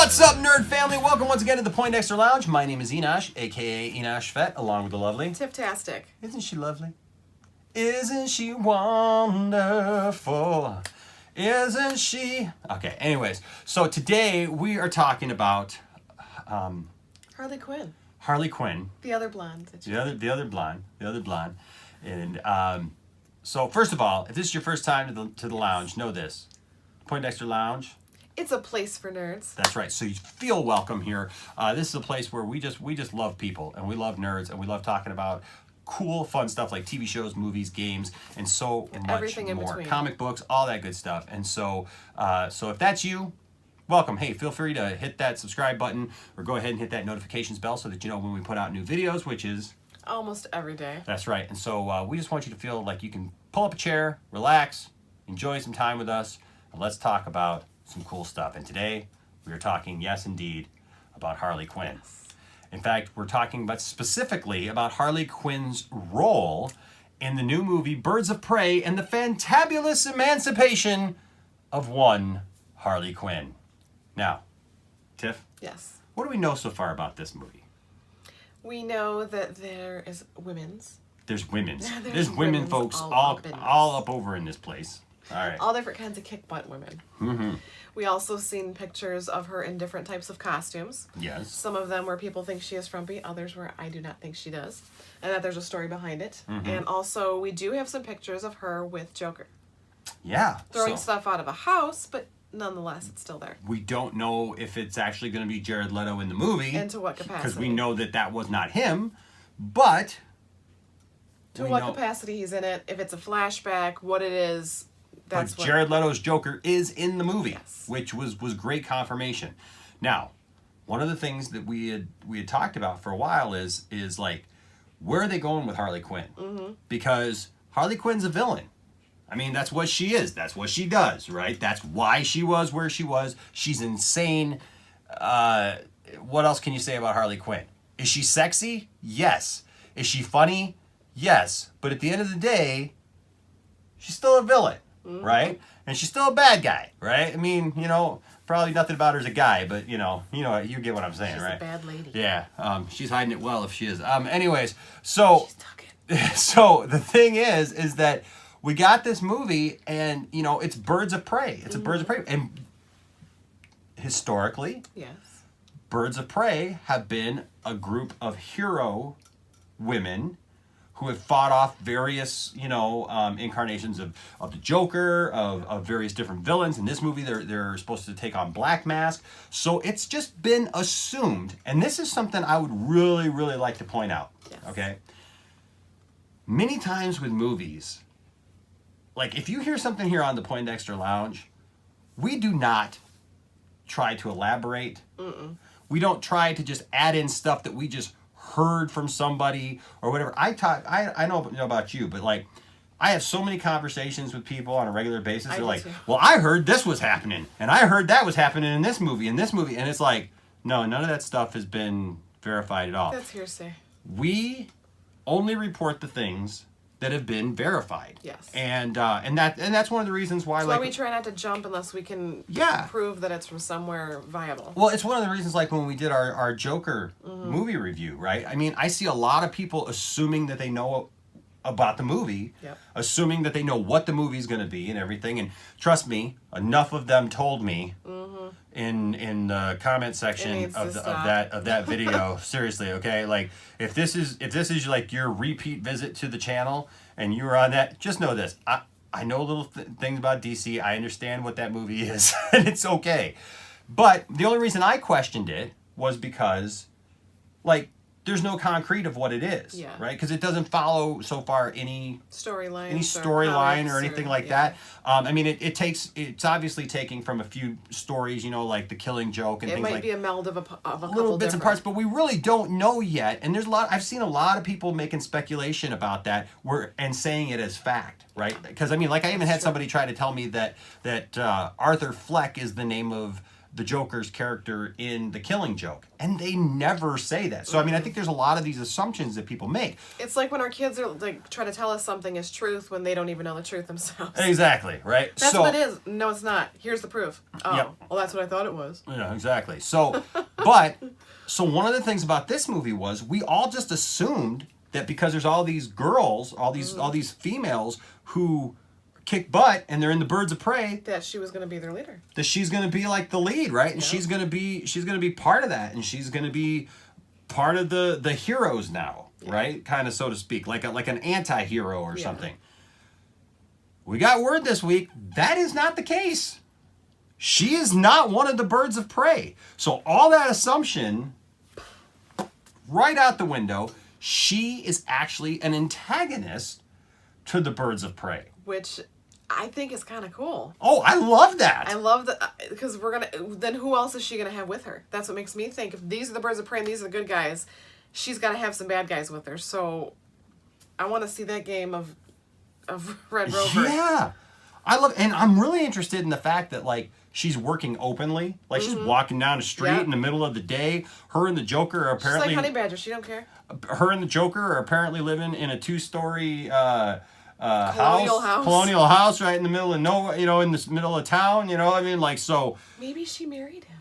What's up, nerd family? Welcome once again to the Poindexter Lounge. My name is Enosh, aka Enosh Fett, along with the lovely Tifftastic. Isn't she lovely? Isn't she wonderful? Isn't she? Okay, anyways, so today we are talking about Harley Quinn. Harley Quinn. The other blonde. The other blonde. And so first of all, if this is your first time to the lounge, know this. Poindexter Lounge. It's a place for nerds. That's right. So you feel welcome here. This is a place where we just love people and we love nerds and we love talking about cool, fun stuff like TV shows, movies, games, and so much everything in more. between. Comic books, all that good stuff. And so, so if that's you, welcome. Hey, feel free to hit that subscribe button or go ahead and hit that notifications bell so that you know when we put out new videos, which is almost every day. That's right. And so we just want you to feel like you can pull up a chair, relax, enjoy some time with us, and let's talk about some cool stuff. And today we are talking, yes, indeed, about Harley Quinn. Yes. In fact, we're talking about specifically about Harley Quinn's role in the new movie Birds of Prey and the Fantabulous Emancipation of One Harley Quinn. Now, Tiff? Yes. What do we know so far about this movie? We know that there is women's. There's women's. There's There's women women's folks all all up up over in this place. All right. All different kinds of kick butt women. Mm-hmm. We also seen pictures of her in different types of costumes. Yes. Some of them where people think she is frumpy, others where I do not think she does. And that there's a story behind it. Mm-hmm. And also we do have some pictures of her with Joker. Yeah. Throwing stuff out of a house, but nonetheless it's still there. We don't know if it's actually going to be Jared Leto in the movie. And to what capacity. Because we know that was not him. But to what capacity he's in it, if it's a flashback, what it is. But Jared Leto's Joker is in the movie, yes. which was great confirmation. Now, one of the things that we had talked about for a while is like, where are they going with Harley Quinn? Mm-hmm. Because Harley Quinn's a villain. I mean, that's what she is. That's what she does, right? That's why she was where she was. She's insane. What else can you say about Harley Quinn? Is she sexy? Yes. Is she funny? Yes. But at the end of the day, she's still a villain. Mm-hmm. Right? And she's still a bad guy, right? I mean, probably nothing about her as a guy, but you get what I'm saying, she's right? She's a bad lady. Yeah. She's hiding it well if she is. Anyways, so she's talking. So the thing is that we got this movie and it's Birds of Prey. It's a Birds of Prey. And historically, yes. Birds of Prey have been a group of hero women who have fought off various, incarnations of the Joker, of various different villains. In this movie, they're supposed to take on Black Mask. So it's just been assumed, and this is something I would really, really like to point out, yes. Okay? Many times with movies, like if you hear something here on the Poindexter Lounge, we do not try to elaborate. Mm-mm. We don't try to just add in stuff that we just heard from somebody or whatever. I know about you, but like I have so many conversations with people on a regular basis. They're like, well, I heard this was happening and I heard that was happening in this movie. And it's like, no, none of that stuff has been verified at all. That's hearsay. We only report the things that have been verified. Yes. And that's one of the reasons why that's why we try not to jump unless we can prove that it's from somewhere viable. Well, it's one of the reasons like when we did our Joker movie review, right? I mean, I see a lot of people assuming that they know about the movie, assuming that they know what the movie's going to be and everything. And trust me, enough of them told me in the comment section of that video. Seriously, okay? Like if this is like your repeat visit to the channel and you were on that, just know this. I know little things about DC. I understand what that movie is, and it's okay. But the only reason I questioned it was because, like, there's no concrete of what it is, right? Because it doesn't follow so far any storyline or anything like that. I mean, it's obviously taking from a few stories, like The Killing Joke and things like that. It might be a meld of a couple little bits and parts, but we really don't know yet. And I've seen a lot of people making speculation about that and saying it as fact, right? Because I mean, like I even had somebody try to tell me that Arthur Fleck is the name of the Joker's character in The Killing Joke. And they never say that. So, I mean, I think there's a lot of these assumptions that people make. It's like when our kids are like trying to tell us something is truth when they don't even know the truth themselves. Exactly, right? That's what it is. No, it's not. Here's the proof. Oh, Yep. well, that's what I thought it was. Yeah, exactly. So, so one of the things about this movie was we all just assumed that because there's all these girls, all these females who kick butt and they're in the Birds of Prey, that she was going to be their leader. that she's going to be like the lead, right? And she's going to be part of that, and she's going to be part of the heroes now, right? Kind of, so to speak, like an anti-hero or something. We got word this week that is not the case. She is not one of the Birds of Prey. So all that assumption, right out the window. She is actually an antagonist to the Birds of Prey. Which I think is kind of cool. Oh, I love that. I love that, because then who else is she going to have with her? That's what makes me think, if these are the Birds of Prey and these are the good guys, she's got to have some bad guys with her. So I want to see that game of Red Rover. Yeah. And I'm really interested in the fact that, like, she's working openly. Like, she's walking down the street in the middle of the day. Her and the Joker are apparently... She's like Honey Badger. She don't care. Her and the Joker are apparently living in a 2-story Colonial house. Colonial house right in the middle of nowhere, in the middle of town, I mean, like, so... Maybe she married him.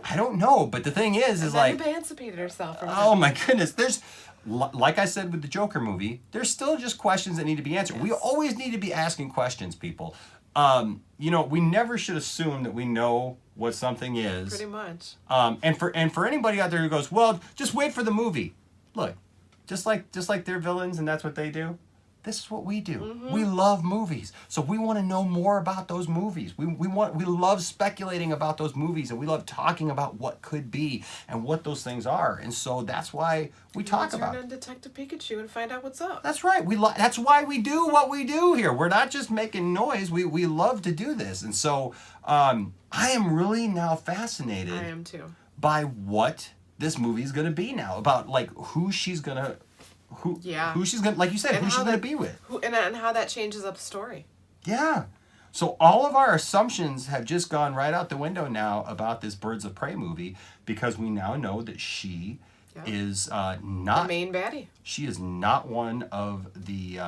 I don't know, but the thing is like... emancipated herself from Oh, him. my goodness. There's... Like I said with the Joker movie, there's still just questions that need to be answered. Yes. We always need to be asking questions, people. We never should assume that we know what something is. Pretty much. And for anybody out there who goes, well, just wait for the movie. Look, just like they're villains and that's what they do. This is what we do. Mm-hmm. We love movies. So we want to know more about those movies. We love speculating about those movies, and we love talking about what could be and what those things are. And so that's why we talk about it. Turn on Detective Pikachu and find out what's up. That's right. That's why we do what we do here. We're not just making noise. We love to do this. And so I am really now fascinated. I am too. By what this movie is going to be now, about like who she's going to who she's gonna, like you said, who she's gonna be with, and how that changes up the story. Yeah. So all of our assumptions have just gone right out the window now about this Birds of Prey movie, because we now know that she is not the main baddie. She is not one of the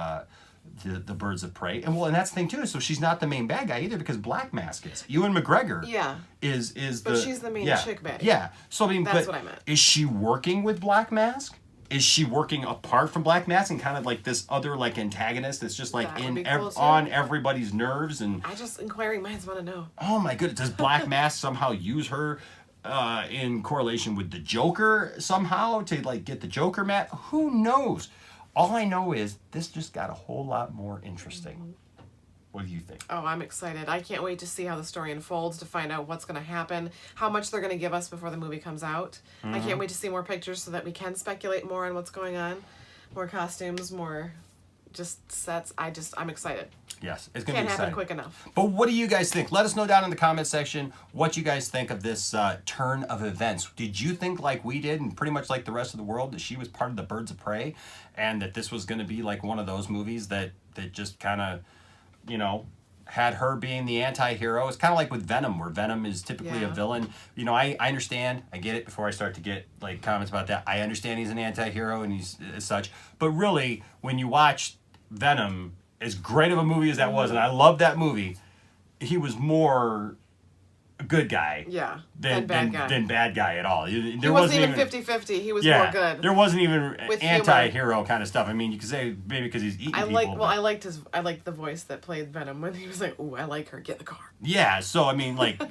Birds of Prey, and that's the thing too. So she's not the main bad guy either, because Black Mask is. Ewan McGregor. Is but she's the main chick baddie. Yeah. So I mean, that's what I meant. Is she working with Black Mask? Is she working apart from Black Mask and kind of like this other like antagonist that's just like on everybody's nerves? And I just inquiring minds want to know. Oh my goodness! Does Black Mask somehow use her in correlation with the Joker somehow to like get the Joker mad? Who knows? All I know is this just got a whole lot more interesting. Mm-hmm. What do you think? Oh, I'm excited. I can't wait to see how the story unfolds, to find out what's going to happen, how much they're going to give us before the movie comes out. Mm-hmm. I can't wait to see more pictures so that we can speculate more on what's going on. More costumes, more just sets. I'm excited. Yes, it's going to be exciting. Can't happen quick enough. But what do you guys think? Let us know down in the comment section what you guys think of this turn of events. Did you think like we did, and pretty much like the rest of the world, that she was part of the Birds of Prey, and that this was going to be like one of those movies that just kind of, had her being the anti-hero? It's kind of like with Venom, where Venom is typically a villain. I understand, I get it. Before I start to get like comments about that, I understand he's an anti-hero and he's as such. But really, when you watch Venom, as great of a movie as that was, and I love that movie, he was more a good guy than bad guy at all. He wasn't even 50-50. He was more good. There wasn't even with anti-hero kind of stuff. I mean, you could say maybe because he's eating people. I liked the voice that played Venom when he was like, "Ooh, I like her. Get in the car." Yeah. So I mean, like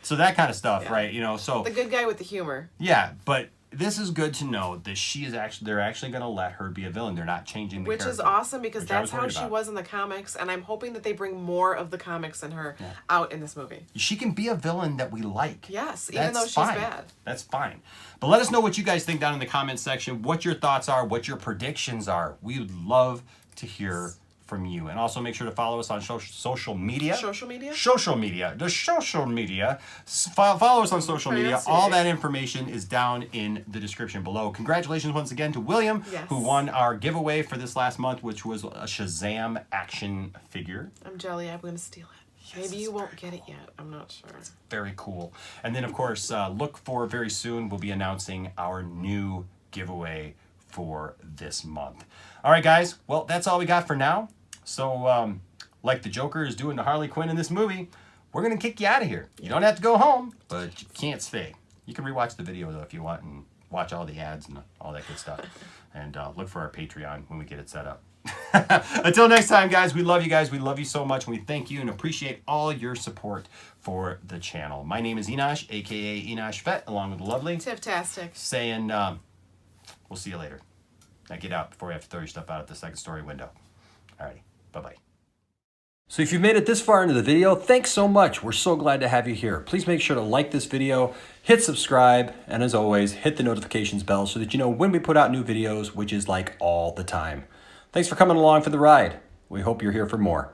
so that kind of stuff, right? So the good guy with the humor. Yeah, but this is good to know that they're actually going to let her be a villain. They're not changing the character. Which is awesome, because that's how she was in the comics, and I'm hoping that they bring more of the comics in her out in this movie. She can be a villain that we like. Yes, even though she's bad. That's fine. But let us know what you guys think down in the comment section, what your thoughts are, what your predictions are. We would love to hear from you. And also make sure to follow us on social media. Social media? Social media. The social media. Follow us on social media. All that information is down in the description below. Congratulations once again to William, who won our giveaway for this last month, which was a Shazam action figure. I'm jelly. I'm going to steal it. Maybe you won't get it yet. I'm not sure. Very cool. And then, of course, look for very soon, we'll be announcing our new giveaway for this month. All right, guys. Well, that's all we got for now. So, like the Joker is doing to Harley Quinn in this movie, we're going to kick you out of here. You don't have to go home, but you can't stay. You can rewatch the video, though, if you want, and watch all the ads and all that good stuff. And look for our Patreon when we get it set up. Until next time, guys, we love you guys. We love you so much. And we thank you and appreciate all your support for the channel. My name is Enosh, a.k.a. Enosh Fett, along with the lovely Tifftastic. saying, we'll see you later. Now get out before you have to throw your stuff out at the second story window. Alrighty, bye-bye. So if you've made it this far into the video, thanks so much. We're so glad to have you here. Please make sure to like this video, hit subscribe, and as always, hit the notifications bell so that you know when we put out new videos, which is like all the time. Thanks for coming along for the ride. We hope you're here for more.